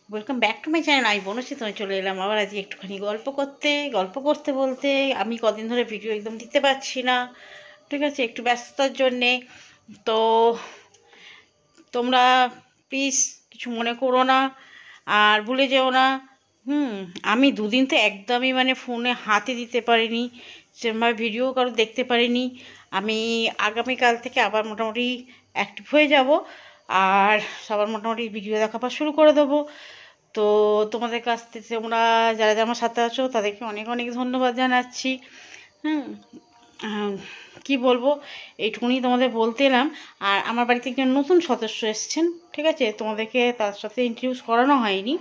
Welcome back to my channel. আমি বনশ্রী, তুমি চলে এলাম আবার আজকে একটুখানি গল্প করতে বলতে। আমি কদিন ধরে ভিডিও একদম দিতে পারছি না, ঠিক আছে, একটু ব্যস্ততার জন্যে। তো তোমরা প্লিজ কিছু মনে করো না আর ভুলে যেও না। আমি দুদিন তো একদমই মানে ফোনে হাতে দিতে পারিনি, সেরকমভাবে ভিডিও কারো দেখতে পারিনি। আমি আগামীকাল থেকে আবার মোটামুটি অ্যাক্টিভ হয়ে যাব আর সবার মোটামুটি ভিডিও দেখাবার শুরু করে দেবো। তো তোমাদের কাছ থেকে তোমরা যারা যারা আমার সাথে আছো তাদেরকে অনেক অনেক ধন্যবাদ জানাচ্ছি। হুম কি বলবো, এইটুকুনি তোমাদের বলতে এলাম। আর আমার বাড়িতে একজন নতুন সদস্য এসেছেন, ঠিক আছে, তোমাদেরকে তার সাথে ইন্ট্রোডিউস করানো হয়নি।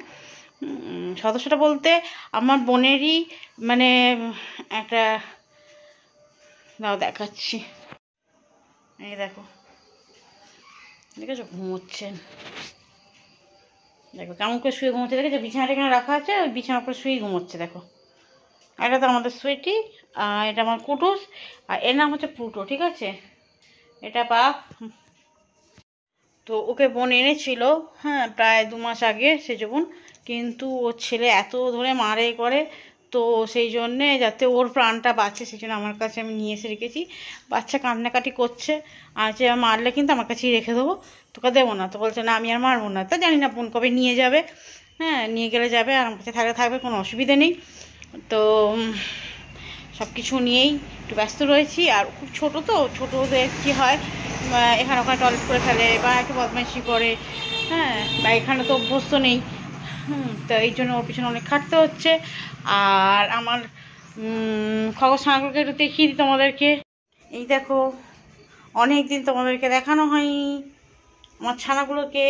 সদস্যটা বলতে আমার বোনেরই মানে একটা, দাও দেখাচ্ছি, এই দেখো, দেখেছো ঘুমোচ্ছেন, দেখো কেমন করে শুয়ে ঘুমোচ্ছে, দেখেছো বিছানাটা এখানে রাখা আছে, ওই বিছানার উপরে শুয়েই ঘুমোচ্ছে। দেখো, এটা তো আমাদের সুইটি, আর এটা আমার কুটুস, আর এর নাম হচ্ছে প্লুটো, ঠিক আছে, এটা বাপ। তো ওকে বোন এনেছিল, হ্যাঁ, প্রায় 2 মাস আগে সেজ বোন, কিন্তু ওর ছেলে এত ধরে মারে করে, তো সেই জন্যে যাতে ওর প্রাণটা বাঁচে সেই জন্য আমার কাছে আমি নিয়ে এসে রেখেছি। বাচ্চা কান্নাকাটি করছে, আর যে মারলে কিন্তু আমার কাছেই রেখে দেবো, তোকে দেবো না। তো বলছে না আমি আর মারবো না। তা জানি না বোন কবে নিয়ে যাবে, হ্যাঁ নিয়ে গেলে যাবে, আর আমার কাছে থাকলে থাকবে, কোনো অসুবিধে নেই। তো সব কিছু নিয়েই একটু ব্যস্ত রয়েছি। আর খুব ছোট, তো ছোটোদের কী হয়, এখানে ওখানে টয়লেট করে ফেলে বা একটু বদমাইশি করে, হ্যাঁ, বা এখানে তো অভ্যস্ত নেই। তো এই জন্য ওর পিছনে অনেক খাটতে হচ্ছে। আর আমার খবর ছানাগুলোকে একটু দেখিয়ে দিই তোমাদেরকে। এই দেখো, অনেক দিন তোমাদেরকে দেখানো হয়নি আমার ছানাগুলোকে,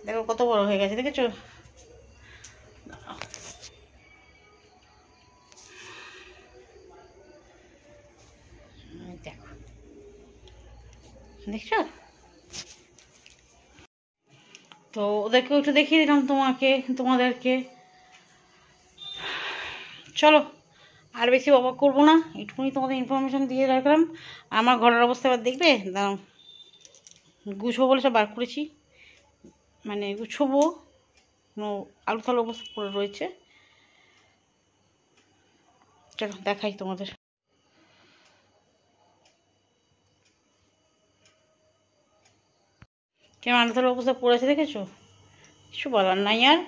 দেখো কত বড় হয়ে গেছে, দেখেছো? দেখো, দেখছো? তো ওদেরকেও একটু দেখিয়ে দিলাম তোমাদেরকে। চলো আর বেশি অবাক করবো না, একটুখানি তোমাদের ইনফরমেশান দিয়ে রাখলাম। আমার ঘরের অবস্থা এবার দেখবে, দাঁড়াও, গুছবো বলে সব বার করেছি, মানে গুছবো, আলু থালু অবস্থা পড়ে রয়েছে। চলো দেখাই তোমাদের। কেমন আলু থালু অবস্থা পড়েছে দেখেছো? কিছু বলার নাই আর।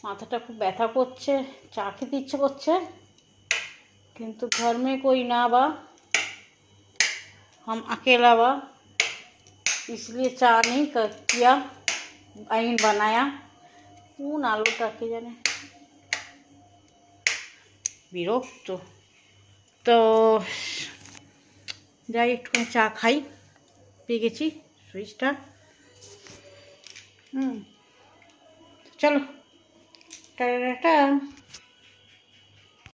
মাথাটা খুব ব্যথা করছে, চা খেতে ইচ্ছে করছে, কিন্তু ঘর মে কই না বা, हम अकेला बा, इसलिए चाह नहीं किया, आइन बनाया। কোন আলুটা কে জানে, বিরক্ত। তো যাই একটুখানি চা খাই, পেয়ে গেছি সুইচটা। চলো টাটা।